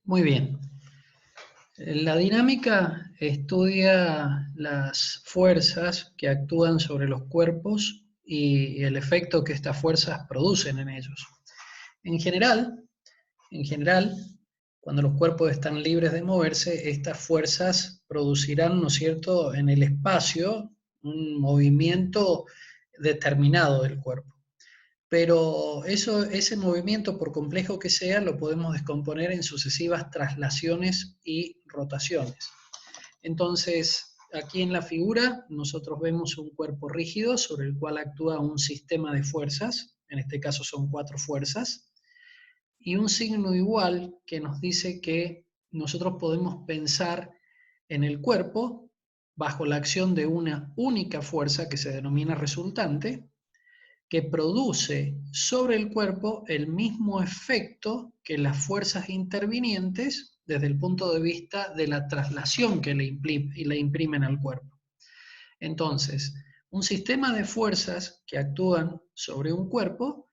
Muy bien. La dinámica estudia las fuerzas que actúan sobre los cuerpos y el efecto que estas fuerzas producen en ellos. En general, en general, cuando los cuerpos están libres de moverse, estas fuerzas producirán, ¿no es cierto?, en el espacio un movimiento determinado del cuerpo. Pero ese movimiento, por complejo que sea, lo podemos descomponer en sucesivas traslaciones y rotaciones. Entonces, aquí en la figura nosotros vemos un cuerpo rígido sobre el cual actúa un sistema de fuerzas, en este caso son 4 fuerzas, y un signo igual que nos dice que nosotros podemos pensar en el cuerpo bajo la acción de una única fuerza que se denomina resultante, que produce sobre el cuerpo el mismo efecto que las fuerzas intervinientes desde el punto de vista de la traslación que le imprimen al cuerpo. Entonces, un sistema de fuerzas que actúan sobre un cuerpo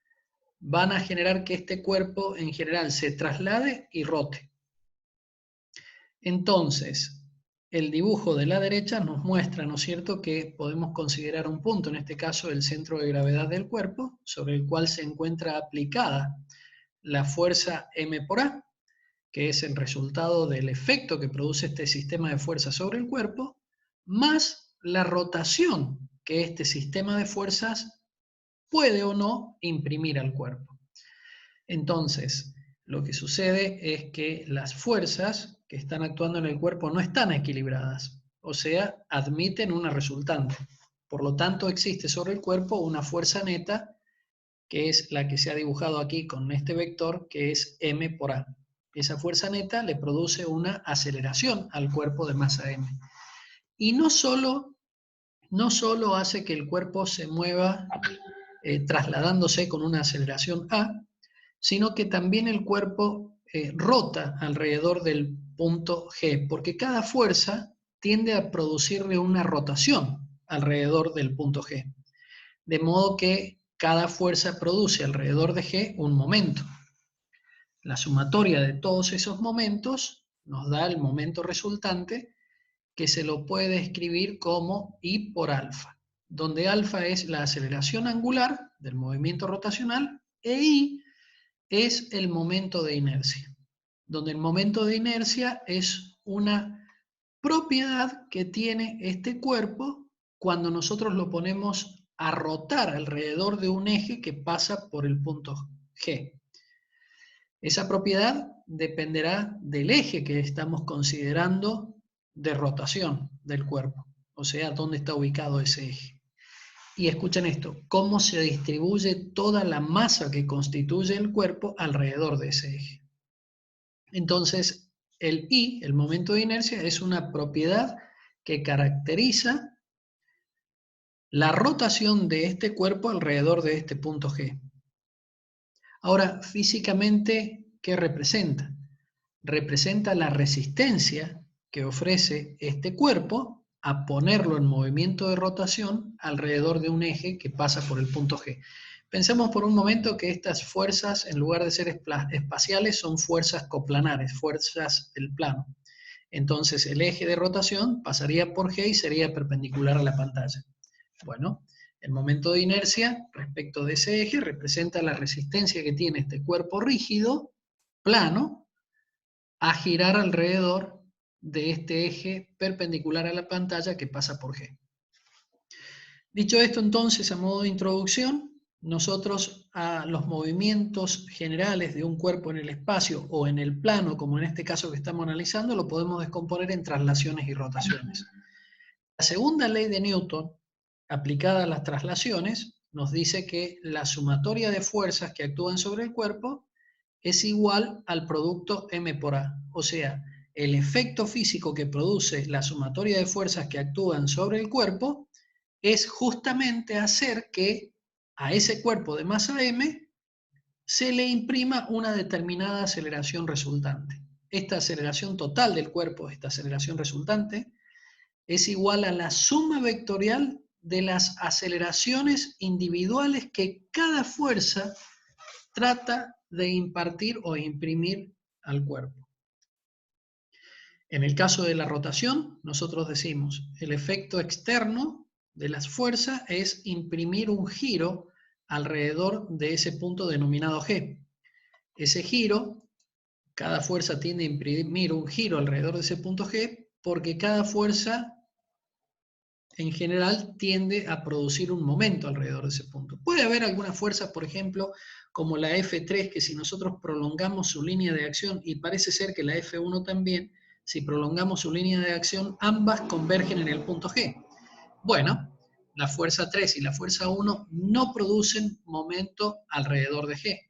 van a generar que este cuerpo en general se traslade y rote. Entonces, el dibujo de la derecha nos muestra, ¿no es cierto?, que podemos considerar un punto, en este caso el centro de gravedad del cuerpo, sobre el cual se encuentra aplicada la fuerza M por A, que es el resultado del efecto que produce este sistema de fuerzas sobre el cuerpo, más la rotación que este sistema de fuerzas puede o no imprimir al cuerpo. Entonces, lo que sucede es que las fuerzas que están actuando en el cuerpo no están equilibradas, o sea, admiten una resultante. Por lo tanto, existe sobre el cuerpo una fuerza neta, que es la que se ha dibujado aquí con este vector, que es M por A. Esa fuerza neta le produce una aceleración al cuerpo de masa M. Y no solo hace que el cuerpo se mueva trasladándose con una aceleración A, sino que también el cuerpo rota alrededor del punto G, porque cada fuerza tiende a producirle una rotación alrededor del punto G. De modo que cada fuerza produce alrededor de G un momento. La sumatoria de todos esos momentos nos da el momento resultante, que se lo puede escribir como I por alfa, donde alfa es la aceleración angular del movimiento rotacional e I es el momento de inercia, donde el momento de inercia es una propiedad que tiene este cuerpo cuando nosotros lo ponemos a rotar alrededor de un eje que pasa por el punto G. Esa propiedad dependerá del eje que estamos considerando de rotación del cuerpo, o sea, dónde está ubicado ese eje. Y escuchen esto, cómo se distribuye toda la masa que constituye el cuerpo alrededor de ese eje. Entonces, el I, el momento de inercia, es una propiedad que caracteriza la rotación de este cuerpo alrededor de este punto G. Ahora, físicamente, ¿qué representa? Representa la resistencia que ofrece este cuerpo a ponerlo en movimiento de rotación alrededor de un eje que pasa por el punto G. Pensemos por un momento que estas fuerzas, en lugar de ser espaciales, son fuerzas coplanares, fuerzas del plano. Entonces el eje de rotación pasaría por G y sería perpendicular a la pantalla. Bueno, el momento de inercia respecto de ese eje representa la resistencia que tiene este cuerpo rígido, plano, a girar alrededor de este eje perpendicular a la pantalla que pasa por G. Dicho esto, entonces, a modo de introducción, nosotros a los movimientos generales de un cuerpo en el espacio o en el plano, como en este caso que estamos analizando, lo podemos descomponer en traslaciones y rotaciones. La segunda ley de Newton, aplicada a las traslaciones, nos dice que la sumatoria de fuerzas que actúan sobre el cuerpo es igual al producto M por A. O sea, el efecto físico que produce la sumatoria de fuerzas que actúan sobre el cuerpo es justamente hacer que a ese cuerpo de masa M se le imprima una determinada aceleración resultante. Esta aceleración total del cuerpo, esta aceleración resultante, es igual a la suma vectorial de las aceleraciones individuales que cada fuerza trata de impartir o imprimir al cuerpo. En el caso de la rotación, nosotros decimos, el efecto externo de las fuerzas es imprimir un giro alrededor de ese punto denominado G. Ese giro, cada fuerza tiende a imprimir un giro alrededor de ese punto G, porque cada fuerza en general tiende a producir un momento alrededor de ese punto. Puede haber algunas fuerzas, por ejemplo, como la F3, que si nosotros prolongamos su línea de acción, y parece ser que la F1 también, si prolongamos su línea de acción, ambas convergen en el punto G. Bueno, la fuerza 3 y la fuerza 1 no producen momento alrededor de G,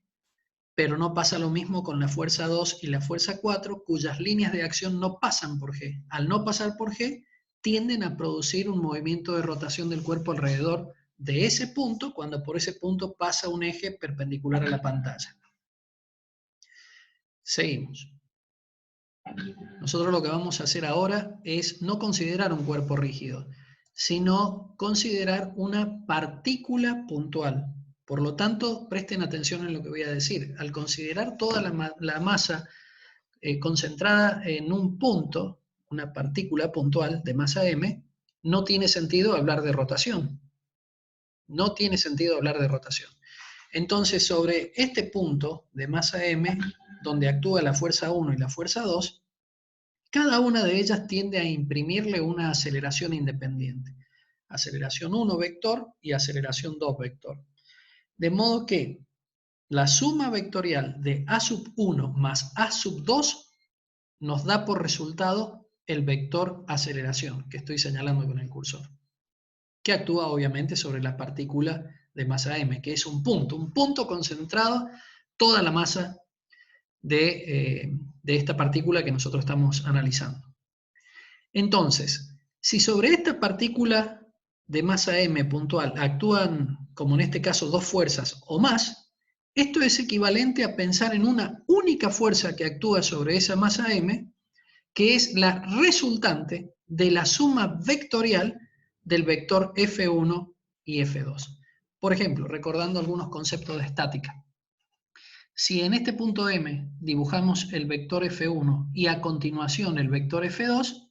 pero no pasa lo mismo con la fuerza 2 y la fuerza 4, cuyas líneas de acción no pasan por G. Al no pasar por G, tienden a producir un movimiento de rotación del cuerpo alrededor de ese punto, cuando por ese punto pasa un eje perpendicular a la pantalla. Seguimos. Nosotros lo que vamos a hacer ahora es no considerar un cuerpo rígido, sino considerar una partícula puntual. Por lo tanto, presten atención en lo que voy a decir. Al considerar toda la masa concentrada en un punto, una partícula puntual de masa m, no tiene sentido hablar de rotación. No tiene sentido hablar de rotación. Entonces, sobre este punto de masa m, donde actúa la fuerza 1 y la fuerza 2, cada una de ellas tiende a imprimirle una aceleración independiente. Aceleración 1 vector y aceleración 2 vector. De modo que la suma vectorial de A sub 1 más A sub 2 nos da por resultado el vector aceleración, que estoy señalando con el cursor, que actúa obviamente sobre la partícula de masa m, que es un punto concentrado, toda la masa de esta partícula que nosotros estamos analizando. Entonces, si sobre esta partícula de masa m puntual actúan, como en este caso, dos fuerzas o más, esto es equivalente a pensar en una única fuerza que actúa sobre esa masa m, que es la resultante de la suma vectorial del vector F1 y F2. Por ejemplo, recordando algunos conceptos de estática. Si en este punto M dibujamos el vector F1 y a continuación el vector F2,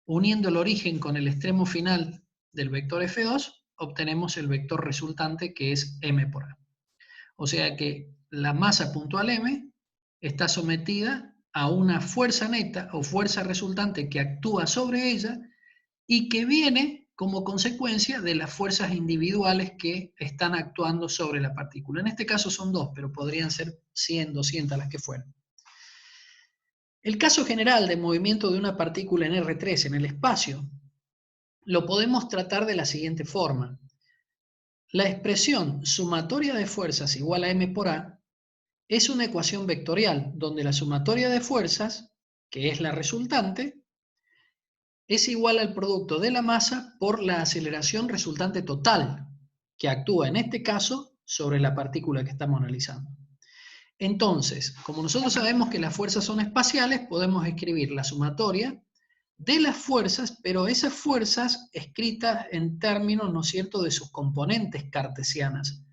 uniendo el origen con el extremo final del vector F2, obtenemos el vector resultante, que es M por A. O sea que la masa puntual M está sometida a una fuerza neta o fuerza resultante que actúa sobre ella y que viene como consecuencia de las fuerzas individuales que están actuando sobre la partícula. En este caso son dos, pero podrían ser 100, 200, las que fueran. El caso general de movimiento de una partícula en R3 en el espacio lo podemos tratar de la siguiente forma. La expresión sumatoria de fuerzas igual a M por A es una ecuación vectorial donde la sumatoria de fuerzas, que es la resultante, es igual al producto de la masa por la aceleración resultante total, que actúa en este caso sobre la partícula que estamos analizando. Entonces, como nosotros sabemos que las fuerzas son espaciales, podemos escribir la sumatoria de las fuerzas, pero esas fuerzas escritas en términos, ¿no es cierto?, de sus componentes cartesianas,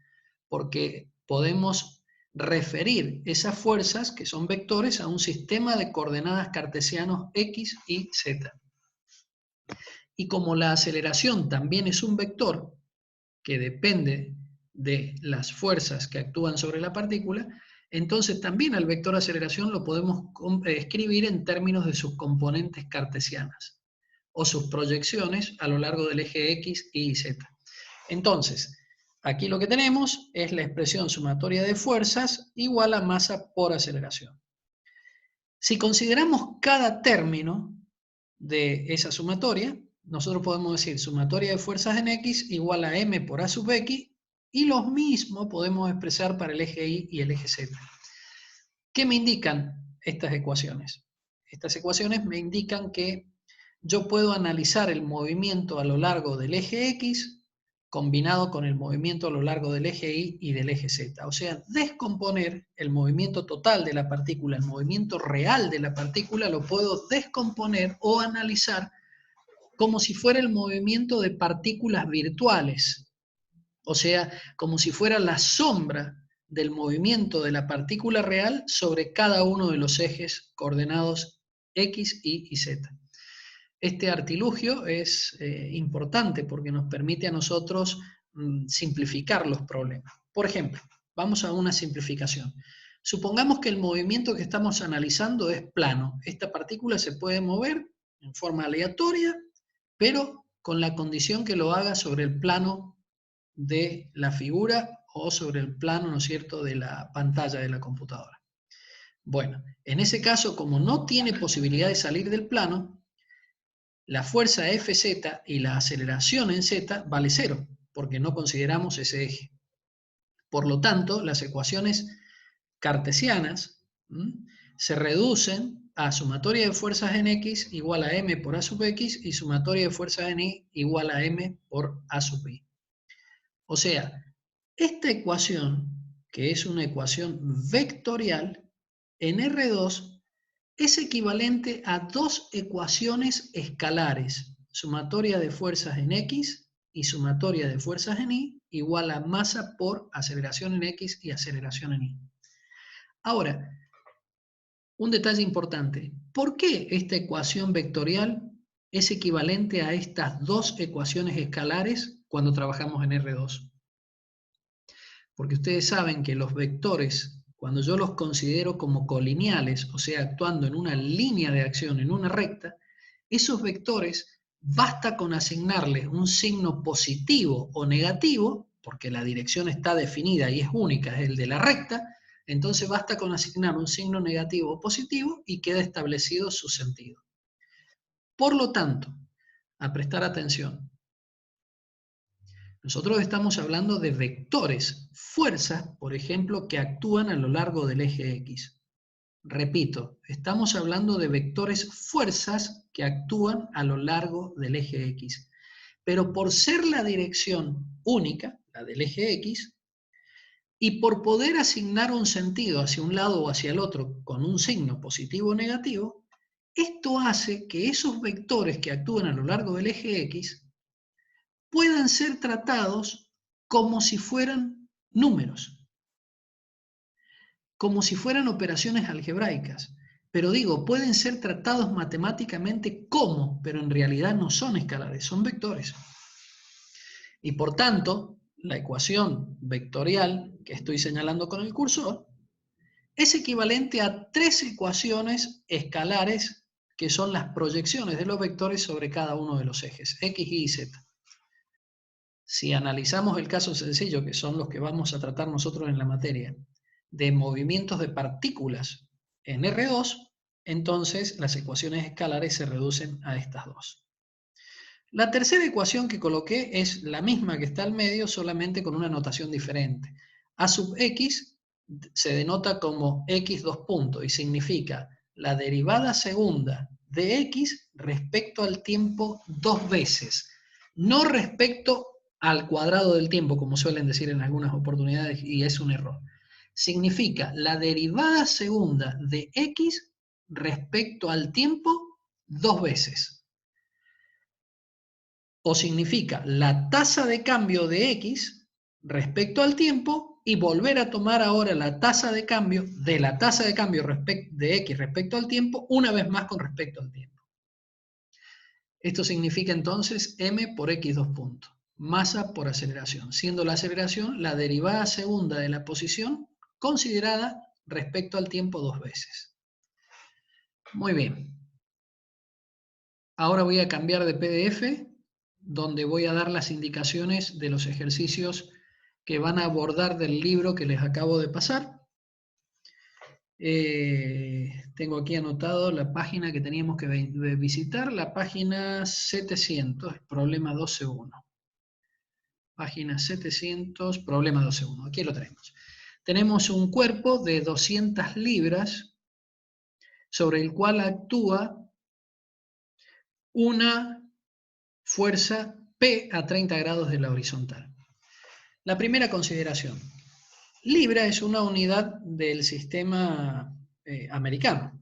porque podemos referir esas fuerzas, que son vectores, a un sistema de coordenadas cartesianos x y z. Y como la aceleración también es un vector que depende de las fuerzas que actúan sobre la partícula, entonces también al vector aceleración lo podemos escribir en términos de sus componentes cartesianas o sus proyecciones a lo largo del eje X, Y y Z. Entonces, aquí lo que tenemos es la expresión sumatoria de fuerzas igual a masa por aceleración. Si consideramos cada término de esa sumatoria, nosotros podemos decir sumatoria de fuerzas en X igual a M por A sub X, y lo mismo podemos expresar para el eje Y y el eje Z. ¿Qué me indican estas ecuaciones? Estas ecuaciones me indican que yo puedo analizar el movimiento a lo largo del eje X combinado con el movimiento a lo largo del eje Y y del eje Z. O sea, descomponer el movimiento total de la partícula, el movimiento real de la partícula, lo puedo descomponer o analizar como si fuera el movimiento de partículas virtuales. O sea, como si fuera la sombra del movimiento de la partícula real sobre cada uno de los ejes coordenados X, Y y Z. Este artilugio es importante porque nos permite a nosotros simplificar los problemas. Por ejemplo, vamos a una simplificación. Supongamos que el movimiento que estamos analizando es plano. Esta partícula se puede mover en forma aleatoria, pero con la condición que lo haga sobre el plano de la figura o sobre el plano, ¿no es cierto?, de la pantalla de la computadora. Bueno, en ese caso, como no tiene posibilidad de salir del plano, la fuerza Fz y la aceleración en z vale cero, porque no consideramos ese eje. Por lo tanto, las ecuaciones cartesianas se reducen a sumatoria de fuerzas en x igual a m por a sub x y sumatoria de fuerzas en y igual a m por a sub y. O sea, esta ecuación, que es una ecuación vectorial, en R2 es equivalente a dos ecuaciones escalares, sumatoria de fuerzas en x y sumatoria de fuerzas en y, igual a masa por aceleración en x y aceleración en y. Ahora, un detalle importante. ¿Por qué esta ecuación vectorial es equivalente a estas dos ecuaciones escalares cuando trabajamos en R2? Porque ustedes saben que los vectores, cuando yo los considero como colineales, o sea, actuando en una línea de acción, en una recta, esos vectores basta con asignarles un signo positivo o negativo, porque la dirección está definida y es única, es el de la recta, entonces basta con asignar un signo negativo o positivo y queda establecido su sentido. Por lo tanto, a prestar atención, nosotros estamos hablando de vectores, fuerzas, por ejemplo, que actúan a lo largo del eje X. Repito, estamos hablando de vectores fuerzas que actúan a lo largo del eje X. Pero por ser la dirección única, la del eje X, y por poder asignar un sentido hacia un lado o hacia el otro con un signo positivo o negativo, esto hace que esos vectores que actúan a lo largo del eje X puedan ser tratados como si fueran números, como si fueran operaciones algebraicas. Pero digo, pueden ser tratados matemáticamente como, pero en realidad no son escalares, son vectores. Y por tanto, la ecuación vectorial que estoy señalando con el cursor es equivalente a tres ecuaciones escalares que son las proyecciones de los vectores sobre cada uno de los ejes, X, Y y Z. Si analizamos el caso sencillo, que son los que vamos a tratar nosotros en la materia, de movimientos de partículas en R2, entonces las ecuaciones escalares se reducen a estas dos. La tercera ecuación que coloqué es la misma que está al medio, solamente con una notación diferente. A sub x se denota como x dos puntos y significa la derivada segunda de x respecto al tiempo dos veces, no respecto al cuadrado del tiempo, como suelen decir en algunas oportunidades, y es un error. Significa la derivada segunda de x respecto al tiempo dos veces. O significa la tasa de cambio de x respecto al tiempo y volver a tomar ahora la tasa de cambio de la tasa de cambio de x respecto al tiempo una vez más con respecto al tiempo. Esto significa entonces m por x dos puntos. Masa por aceleración, siendo la aceleración la derivada segunda de la posición considerada respecto al tiempo dos veces. Muy bien. Ahora voy a cambiar de PDF, donde voy a dar las indicaciones de los ejercicios que van a abordar del libro que les acabo de pasar. Tengo aquí anotado la página que teníamos que visitar, la página 700, problema 12.1. Página 700, problema 12.1. Aquí lo tenemos. Tenemos un cuerpo de 200 libras sobre el cual actúa una fuerza P a 30 grados de la horizontal. La primera consideración. Libra es una unidad del sistema americano,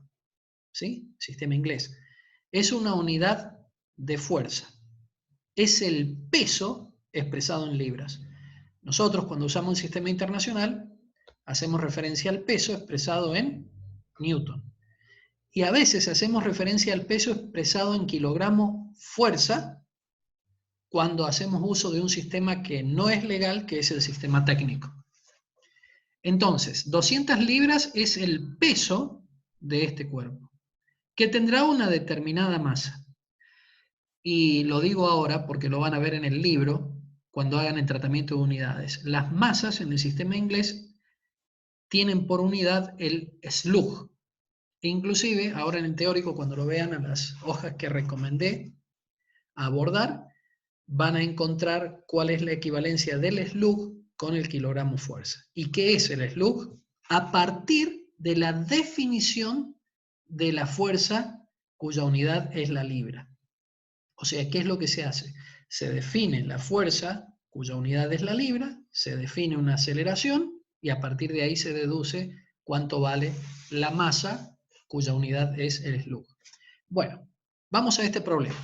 ¿sí? Sistema inglés. Es una unidad de fuerza. Es el peso expresado en libras. Nosotros, cuando usamos un sistema internacional, hacemos referencia al peso expresado en Newton. Y a veces hacemos referencia al peso expresado en kilogramo fuerza cuando hacemos uso de un sistema que no es legal, que es el sistema técnico. Entonces, 200 libras es el peso de este cuerpo, que tendrá una determinada masa. Y lo digo ahora porque lo van a ver en el libro cuando hagan el tratamiento de unidades. Las masas en el sistema inglés tienen por unidad el slug. E inclusive, ahora en el teórico, cuando lo vean a las hojas que recomendé abordar, van a encontrar cuál es la equivalencia del slug con el kilogramo fuerza. ¿Y qué es el slug? A partir de la definición de la fuerza cuya unidad es la libra. O sea, ¿qué es lo que se hace? Se define la fuerza cuya unidad es la libra, se define una aceleración y a partir de ahí se deduce cuánto vale la masa cuya unidad es el slug. Bueno, vamos a este problema.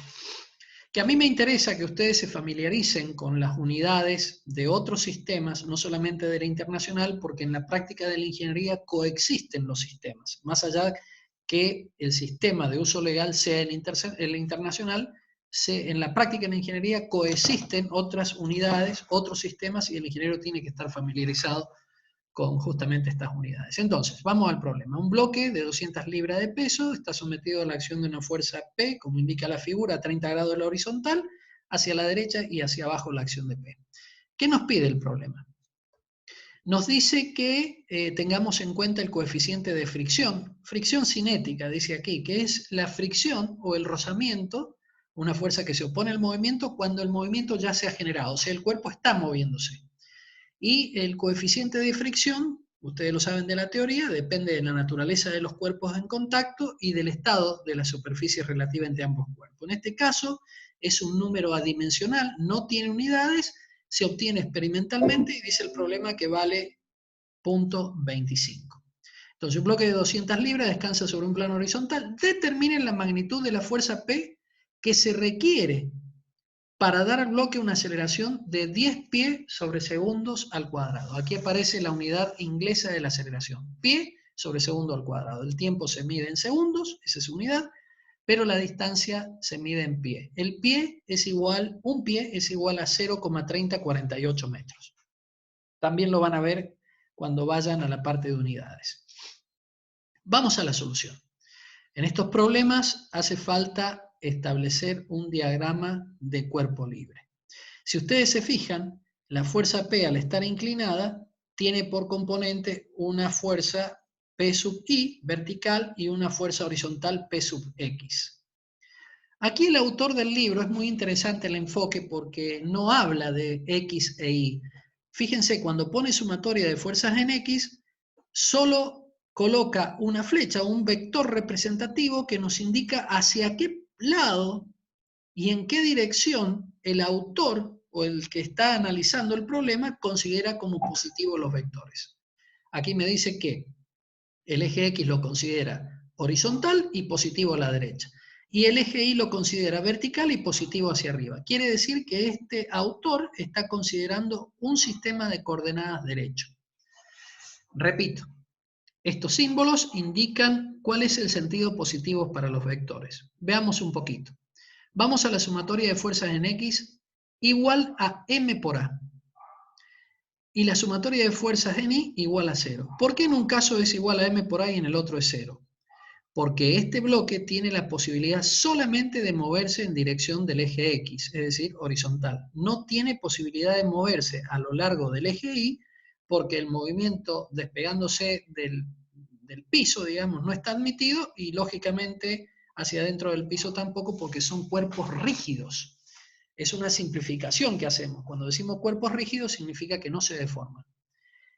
Que a mí me interesa que ustedes se familiaricen con las unidades de otros sistemas, no solamente de la internacional, porque en la práctica de la ingeniería coexisten los sistemas. Más allá que el sistema de uso legal sea el internacional, en la práctica de la ingeniería coexisten otras unidades, otros sistemas, y el ingeniero tiene que estar familiarizado con justamente estas unidades. Entonces, vamos al problema. Un bloque de 200 libras de peso está sometido a la acción de una fuerza P, como indica la figura, a 30 grados de la horizontal, hacia la derecha y hacia abajo la acción de P. ¿Qué nos pide el problema? Nos dice que tengamos en cuenta el coeficiente de fricción cinética, dice aquí, que es la fricción o el rozamiento, una fuerza que se opone al movimiento cuando el movimiento ya se ha generado, o sea, el cuerpo está moviéndose. Y el coeficiente de fricción, ustedes lo saben de la teoría, depende de la naturaleza de los cuerpos en contacto y del estado de la superficie relativa entre ambos cuerpos. En este caso es un número adimensional, no tiene unidades, se obtiene experimentalmente y dice el problema que vale 0.25. Entonces un bloque de 200 libras descansa sobre un plano horizontal. Determinen la magnitud de la fuerza P que se requiere para dar al bloque una aceleración de 10 pies sobre segundos al cuadrado. Aquí aparece la unidad inglesa de la aceleración, pie sobre segundo al cuadrado. El tiempo se mide en segundos, esa es su unidad, pero la distancia se mide en pie. Un pie es igual a 0,3048 metros. También lo van a ver cuando vayan a la parte de unidades. Vamos a la solución. En estos problemas hace falta establecer un diagrama de cuerpo libre. Si ustedes se fijan, la fuerza P al estar inclinada tiene por componente una fuerza P sub I vertical y una fuerza horizontal P sub X. Aquí el autor del libro es muy interesante el enfoque porque no habla de X e Y. Fíjense, cuando pone sumatoria de fuerzas en X, solo coloca una flecha, un vector representativo que nos indica hacia qué lado y en qué dirección el autor o el que está analizando el problema considera como positivos los vectores. Aquí me dice que el eje X lo considera horizontal y positivo a la derecha, y el eje Y lo considera vertical y positivo hacia arriba. Quiere decir que este autor está considerando un sistema de coordenadas derecho. Repito, estos símbolos indican cuál es el sentido positivo para los vectores. Veamos un poquito. Vamos a la sumatoria de fuerzas en X igual a M por A. Y la sumatoria de fuerzas en Y igual a 0. ¿Por qué en un caso es igual a M por A y en el otro es 0? Porque este bloque tiene la posibilidad solamente de moverse en dirección del eje X, es decir, horizontal. No tiene posibilidad de moverse a lo largo del eje Y porque el movimiento despegándose del piso, digamos, no está admitido y lógicamente hacia adentro del piso tampoco porque son cuerpos rígidos. Es una simplificación que hacemos. Cuando decimos cuerpos rígidos significa que no se deforman.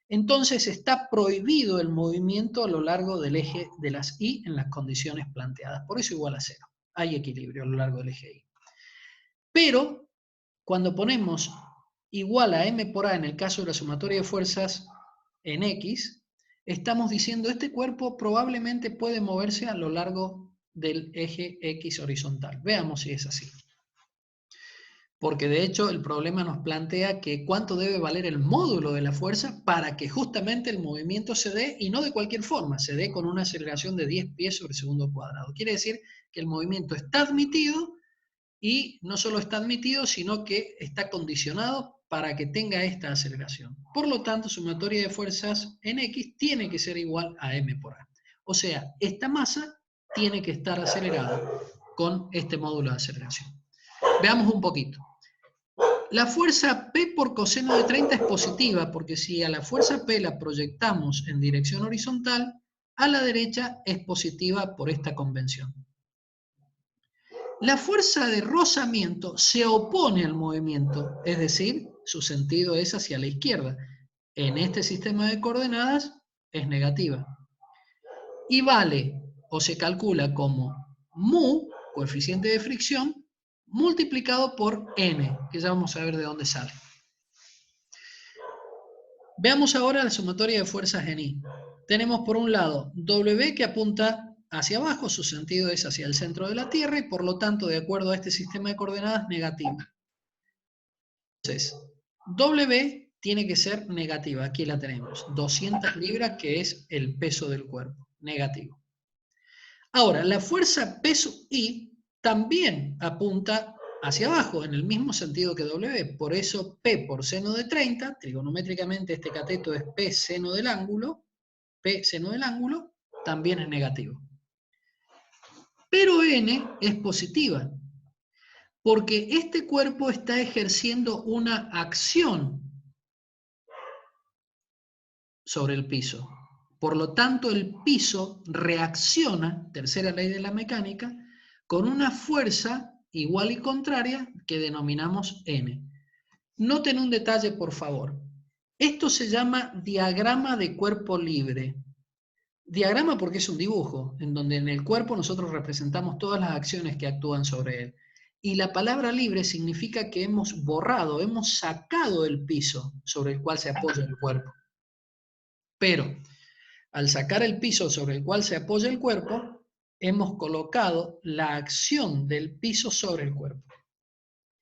Entonces está prohibido el movimiento a lo largo del eje de las Y en las condiciones planteadas. Por eso igual a 0. Hay equilibrio a lo largo del eje Y. Pero cuando ponemos igual a M por A en el caso de la sumatoria de fuerzas en X, estamos diciendo este cuerpo probablemente puede moverse a lo largo del eje X horizontal. Veamos si es así. porque de hecho el problema nos plantea que cuánto debe valer el módulo de la fuerza para que justamente el movimiento se dé, y no de cualquier forma, se dé con una aceleración de 10 pies sobre segundo cuadrado. Quiere decir que el movimiento está admitido, y no solo está admitido, sino que está condicionado para que tenga esta aceleración. Por lo tanto, sumatoria de fuerzas en X tiene que ser igual a m por a. O sea, esta masa tiene que estar acelerada con este módulo de aceleración. Veamos un poquito. La fuerza P por coseno de 30 es positiva, porque si a la fuerza P la proyectamos en dirección horizontal, a la derecha es positiva por esta convención. La fuerza de rozamiento se opone al movimiento, es decir, su sentido es hacia la izquierda. En este sistema de coordenadas es negativa. Y vale, o se calcula como mu, coeficiente de fricción, multiplicado por n, que ya vamos a ver de dónde sale. Veamos ahora la sumatoria de fuerzas en I. Tenemos por un lado W que apunta hacia abajo, su sentido es hacia el centro de la Tierra y por lo tanto, de acuerdo a este sistema de coordenadas, negativa. Entonces, W tiene que ser negativa, aquí la tenemos, 200 libras que es el peso del cuerpo, negativo. Ahora, la fuerza peso I también apunta hacia abajo, en el mismo sentido que W, por eso P por seno de 30, trigonométricamente este cateto es P seno del ángulo, también es negativo. Pero N es positiva, porque este cuerpo está ejerciendo una acción sobre el piso. Por lo tanto, el piso reacciona, tercera ley de la mecánica, con una fuerza igual y contraria que denominamos N. Noten un detalle, por favor. Esto se llama diagrama de cuerpo libre. Diagrama porque es un dibujo, en donde en el cuerpo nosotros representamos todas las acciones que actúan sobre él. Y la palabra libre significa que hemos borrado, hemos sacado el piso sobre el cual se apoya el cuerpo. Pero al sacar el piso sobre el cual se apoya el cuerpo, hemos colocado la acción del piso sobre el cuerpo.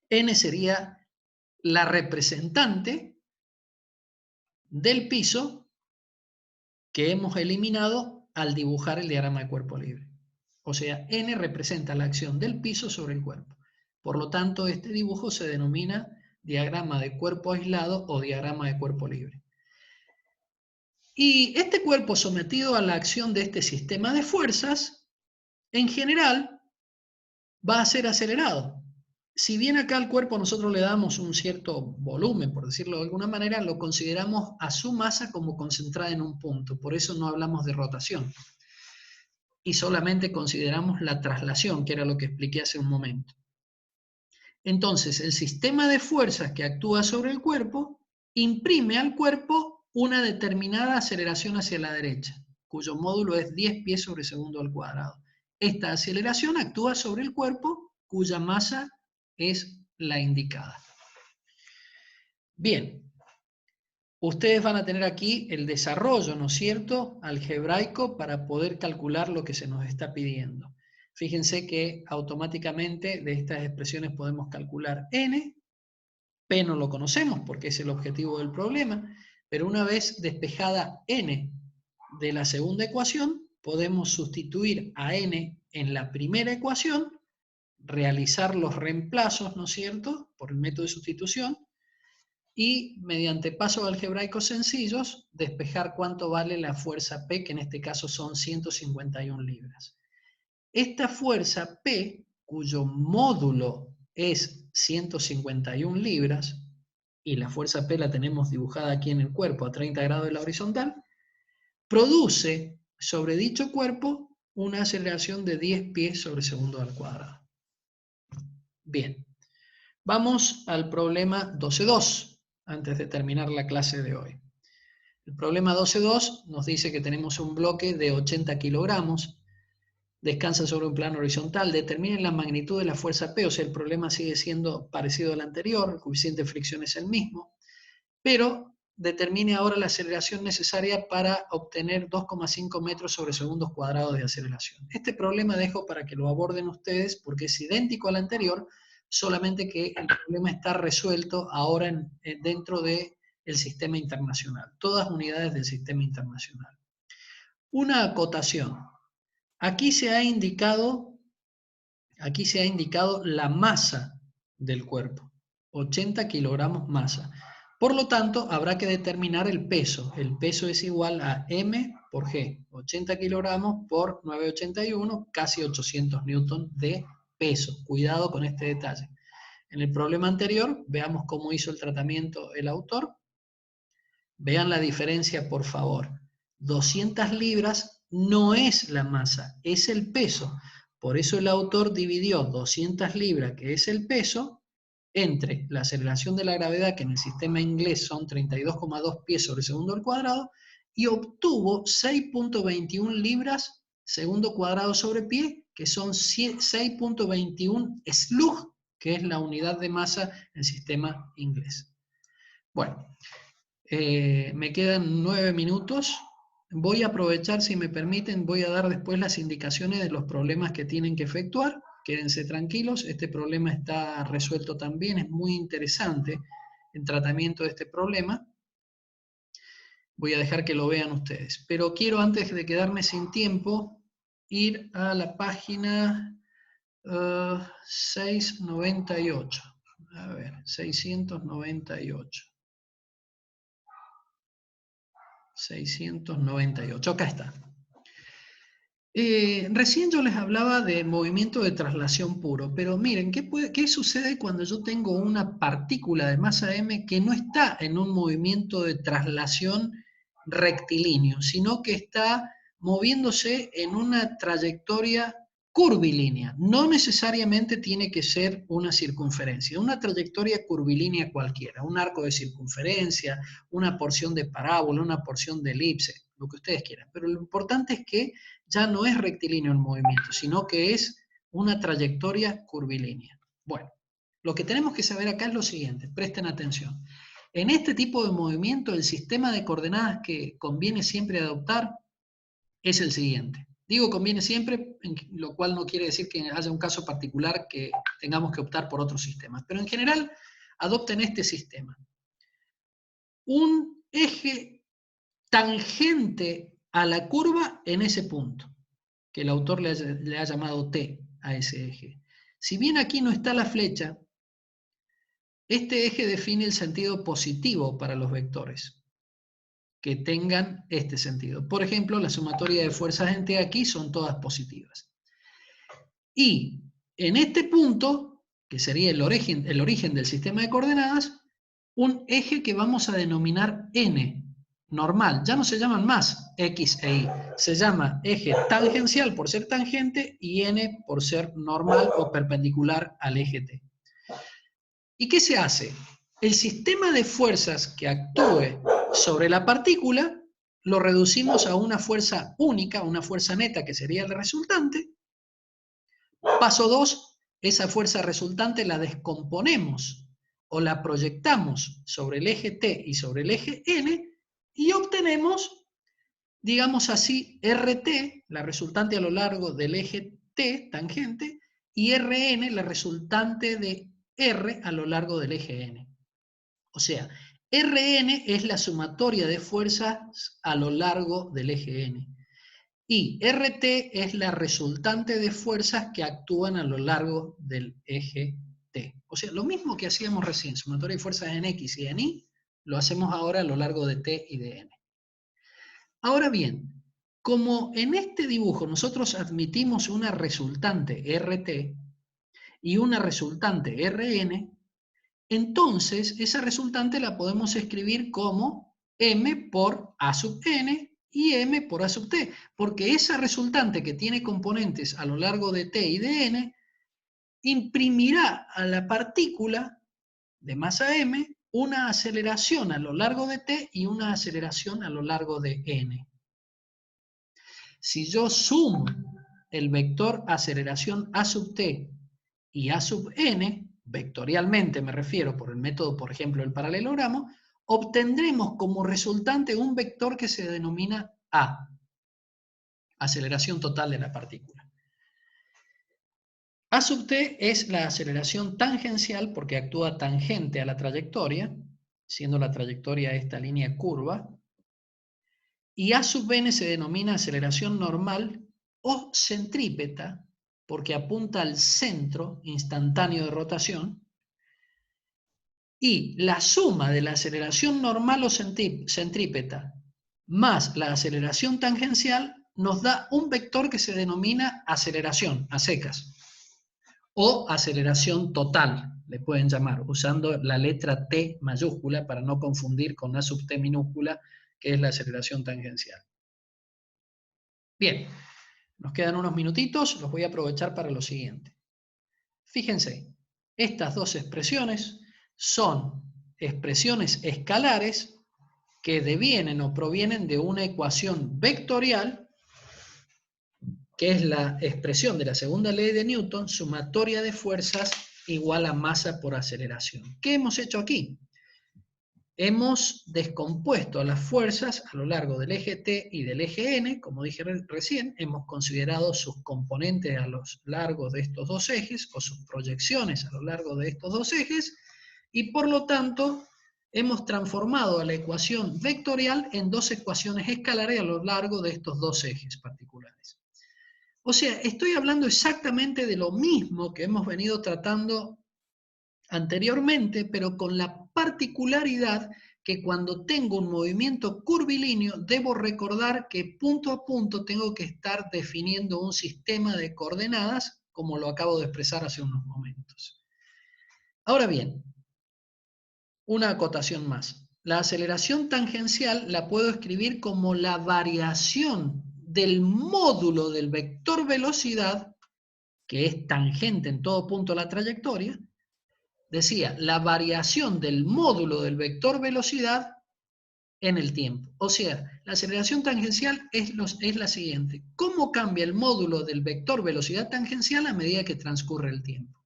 N sería la representante del piso que hemos eliminado al dibujar el diagrama de cuerpo libre. O sea, N representa la acción del piso sobre el cuerpo. Por lo tanto, este dibujo se denomina diagrama de cuerpo aislado o diagrama de cuerpo libre. Y este cuerpo sometido a la acción de este sistema de fuerzas, en general, va a ser acelerado. Si bien acá al cuerpo nosotros le damos un cierto volumen, por decirlo de alguna manera, lo consideramos a su masa como concentrada en un punto. Por eso no hablamos de rotación. Y solamente consideramos la traslación, que era lo que expliqué hace un momento. Entonces, el sistema de fuerzas que actúa sobre el cuerpo imprime al cuerpo una determinada aceleración hacia la derecha, cuyo módulo es 10 pies sobre segundo al cuadrado. Esta aceleración actúa sobre el cuerpo cuya masa es la indicada. Bien, ustedes van a tener aquí el desarrollo, ¿no es cierto?, algebraico para poder calcular lo que se nos está pidiendo. Fíjense que automáticamente de estas expresiones podemos calcular n. P no lo conocemos porque es el objetivo del problema, pero una vez despejada n de la segunda ecuación, podemos sustituir a n en la primera ecuación, realizar los reemplazos, ¿no es cierto?, por el método de sustitución, y mediante pasos algebraicos sencillos, despejar cuánto vale la fuerza P, que en este caso son 151 libras. Esta fuerza P, cuyo módulo es 151 libras, y la fuerza P la tenemos dibujada aquí en el cuerpo a 30 grados de la horizontal, produce sobre dicho cuerpo una aceleración de 10 pies sobre segundo al cuadrado. Bien, vamos al problema 12.2, antes de terminar la clase de hoy. El problema 12.2 nos dice que tenemos un bloque de 80 kilogramos, descansa sobre un plano horizontal, determinen la magnitud de la fuerza P, o sea, el problema sigue siendo parecido al anterior, el coeficiente de fricción es el mismo, pero determine ahora la aceleración necesaria para obtener 2,5 metros sobre segundos cuadrados de aceleración. Este problema dejo para que lo aborden ustedes porque es idéntico al anterior, solamente que el problema está resuelto ahora dentro del sistema internacional, todas unidades del sistema internacional. Una acotación. Aquí se ha indicado la masa del cuerpo, 80 kilogramos masa. Por lo tanto, habrá que determinar el peso. El peso es igual a M por G, 80 kilogramos por 981, casi 800 newton de peso. Cuidado con este detalle. En el problema anterior, veamos cómo hizo el tratamiento el autor. Vean la diferencia, por favor. 200 libras no es la masa, es el peso. Por eso el autor dividió 200 libras, que es el peso, entre la aceleración de la gravedad, que en el sistema inglés son 32,2 pies sobre segundo al cuadrado, y obtuvo 6,21 libras segundo cuadrado sobre pie, que son 6,21 slug, que es la unidad de masa en el sistema inglés. Bueno, me quedan 9 minutos. Voy a aprovechar, si me permiten, voy a dar después las indicaciones de los problemas que tienen que efectuar. Quédense tranquilos, este problema está resuelto también, es muy interesante el tratamiento de este problema. Voy a dejar que lo vean ustedes. Pero quiero, antes de quedarme sin tiempo, ir a la página 698. A ver, 698. 698, acá está. Recién yo les hablaba de movimiento de traslación puro, pero miren, ¿qué sucede cuando yo tengo una partícula de masa m que no está en un movimiento de traslación rectilíneo, sino que está moviéndose en una trayectoria curvilínea? No necesariamente tiene que ser una circunferencia, una trayectoria curvilínea cualquiera, un arco de circunferencia, una porción de parábola, una porción de elipse, lo que ustedes quieran. Pero lo importante es que ya no es rectilíneo el movimiento, sino que es una trayectoria curvilínea. Bueno, lo que tenemos que saber acá es lo siguiente, presten atención. En este tipo de movimiento, el sistema de coordenadas que conviene siempre adoptar es el siguiente. Digo conviene siempre, lo cual no quiere decir que haya un caso particular que tengamos que optar por otros sistemas, pero en general adopten este sistema. Un eje tangente a la curva en ese punto, que el autor le ha llamado T a ese eje. Si bien aquí no está la flecha, este eje define el sentido positivo para los vectores que tengan este sentido. Por ejemplo, la sumatoria de fuerzas en T aquí son todas positivas. Y en este punto, que sería el origen del sistema de coordenadas, un eje que vamos a denominar N, normal. Ya no se llaman más X e Y, se llama eje tangencial por ser tangente y N por ser normal o perpendicular al eje T. ¿Y qué se hace? El sistema de fuerzas que actúe sobre la partícula lo reducimos a una fuerza única, una fuerza neta que sería el resultante. Paso 2, esa fuerza resultante la descomponemos o la proyectamos sobre el eje T y sobre el eje N y obtenemos, digamos así, RT, la resultante a lo largo del eje T, tangente, y RN, la resultante de R a lo largo del eje N. O sea, Rn es la sumatoria de fuerzas a lo largo del eje N. Y RT es la resultante de fuerzas que actúan a lo largo del eje T. O sea, lo mismo que hacíamos recién, sumatoria de fuerzas en X y en Y, lo hacemos ahora a lo largo de T y de N. Ahora bien, como en este dibujo nosotros admitimos una resultante RT y una resultante RN, entonces esa resultante la podemos escribir como M por A sub N y M por A sub T, porque esa resultante que tiene componentes a lo largo de T y de N imprimirá a la partícula de masa M una aceleración a lo largo de T y una aceleración a lo largo de N. Si yo sumo el vector aceleración A sub T y A sub N, vectorialmente me refiero por el método, por ejemplo, el paralelogramo, obtendremos como resultante un vector que se denomina A, aceleración total de la partícula. A sub t es la aceleración tangencial porque actúa tangente a la trayectoria, siendo la trayectoria esta línea curva. Y A sub n se denomina aceleración normal o centrípeta porque apunta al centro instantáneo de rotación. Y la suma de la aceleración normal o centrípeta más la aceleración tangencial nos da un vector que se denomina aceleración a secas o aceleración total, le pueden llamar, usando la letra T mayúscula para no confundir con A sub T minúscula, que es la aceleración tangencial. Bien, nos quedan unos minutitos, los voy a aprovechar para lo siguiente. Fíjense, estas dos expresiones son expresiones escalares que devienen o provienen de una ecuación vectorial, que es la expresión de la segunda ley de Newton, sumatoria de fuerzas igual a masa por aceleración. ¿Qué hemos hecho aquí? Hemos descompuesto a las fuerzas a lo largo del eje T y del eje N, como dije recién, hemos considerado sus componentes a lo largo de estos dos ejes, o sus proyecciones a lo largo de estos dos ejes, y por lo tanto hemos transformado a la ecuación vectorial en dos ecuaciones escalares a lo largo de estos dos ejes particulares. O sea, estoy hablando exactamente de lo mismo que hemos venido tratando anteriormente, pero con la particularidad que cuando tengo un movimiento curvilíneo debo recordar que punto a punto tengo que estar definiendo un sistema de coordenadas como lo acabo de expresar hace unos momentos. Ahora bien, una acotación más. La aceleración tangencial la puedo escribir como la variación del módulo del vector velocidad, que es tangente en todo punto a la trayectoria. Decía, la variación del módulo del vector velocidad en el tiempo. O sea, la aceleración tangencial es la siguiente. ¿Cómo cambia el módulo del vector velocidad tangencial a medida que transcurre el tiempo?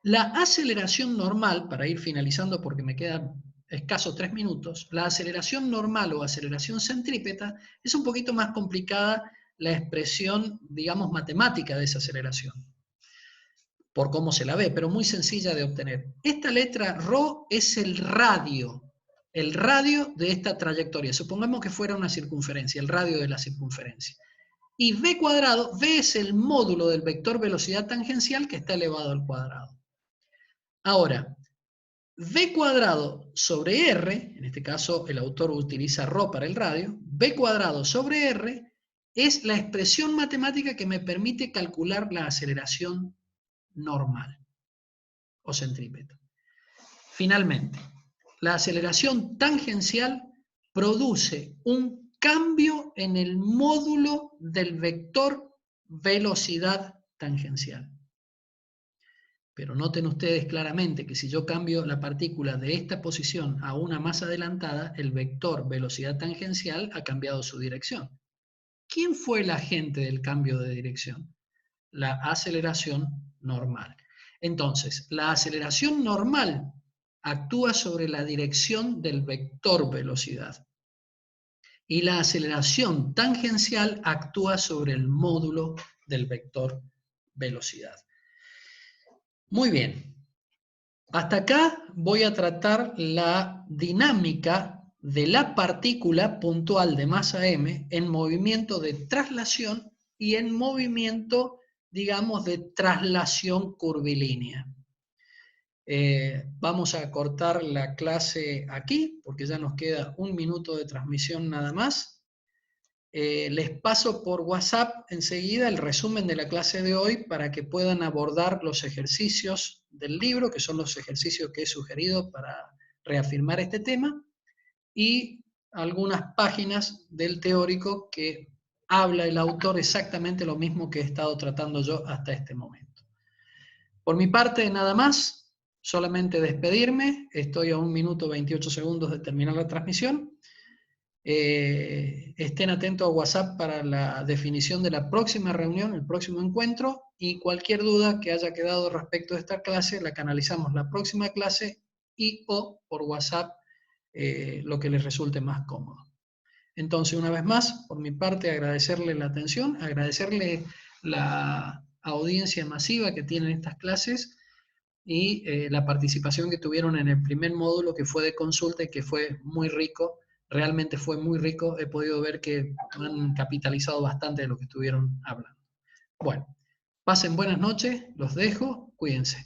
La aceleración normal, para ir finalizando porque me quedan escasos 3 minutos, la aceleración normal o aceleración centrípeta es un poquito más complicada la expresión, digamos, matemática de esa aceleración, por cómo se la ve, pero muy sencilla de obtener. Esta letra ρ es el radio de esta trayectoria. Supongamos que fuera una circunferencia, el radio de la circunferencia. Y v cuadrado, v es el módulo del vector velocidad tangencial que está elevado al cuadrado. Ahora, v cuadrado sobre r, en este caso el autor utiliza ρ para el radio, v cuadrado sobre r es la expresión matemática que me permite calcular la aceleración normal o centrípeta. Finalmente, la aceleración tangencial produce un cambio en el módulo del vector velocidad tangencial. Pero noten ustedes claramente que si yo cambio la partícula de esta posición a una más adelantada, el vector velocidad tangencial ha cambiado su dirección. ¿Quién fue el agente del cambio de dirección? La aceleración normal. Entonces, la aceleración normal actúa sobre la dirección del vector velocidad y la aceleración tangencial actúa sobre el módulo del vector velocidad. Muy bien. Hasta acá voy a tratar la dinámica de la partícula puntual de masa m en movimiento de traslación y en movimiento, digamos, de traslación curvilínea. Vamos a cortar la clase aquí, porque ya nos queda 1 minuto de transmisión nada más. Les paso por WhatsApp enseguida el resumen de la clase de hoy para que puedan abordar los ejercicios del libro, que son los ejercicios que he sugerido para reafirmar este tema, y algunas páginas del teórico que habla el autor exactamente lo mismo que he estado tratando yo hasta este momento. Por mi parte, nada más, solamente despedirme. Estoy a 1 minuto 28 segundos de terminar la transmisión. Estén atentos a WhatsApp para la definición de la próxima reunión, el próximo encuentro, y cualquier duda que haya quedado respecto de esta clase, la canalizamos la próxima clase y o por WhatsApp lo que les resulte más cómodo. Entonces, una vez más, por mi parte, agradecerle la atención, agradecerle audiencia masiva que tienen estas clases y la participación que tuvieron en el primer módulo que fue de consulta y que fue muy rico, realmente fue muy rico. He podido ver que han capitalizado bastante de lo que estuvieron hablando. Bueno, pasen buenas noches, los dejo, cuídense.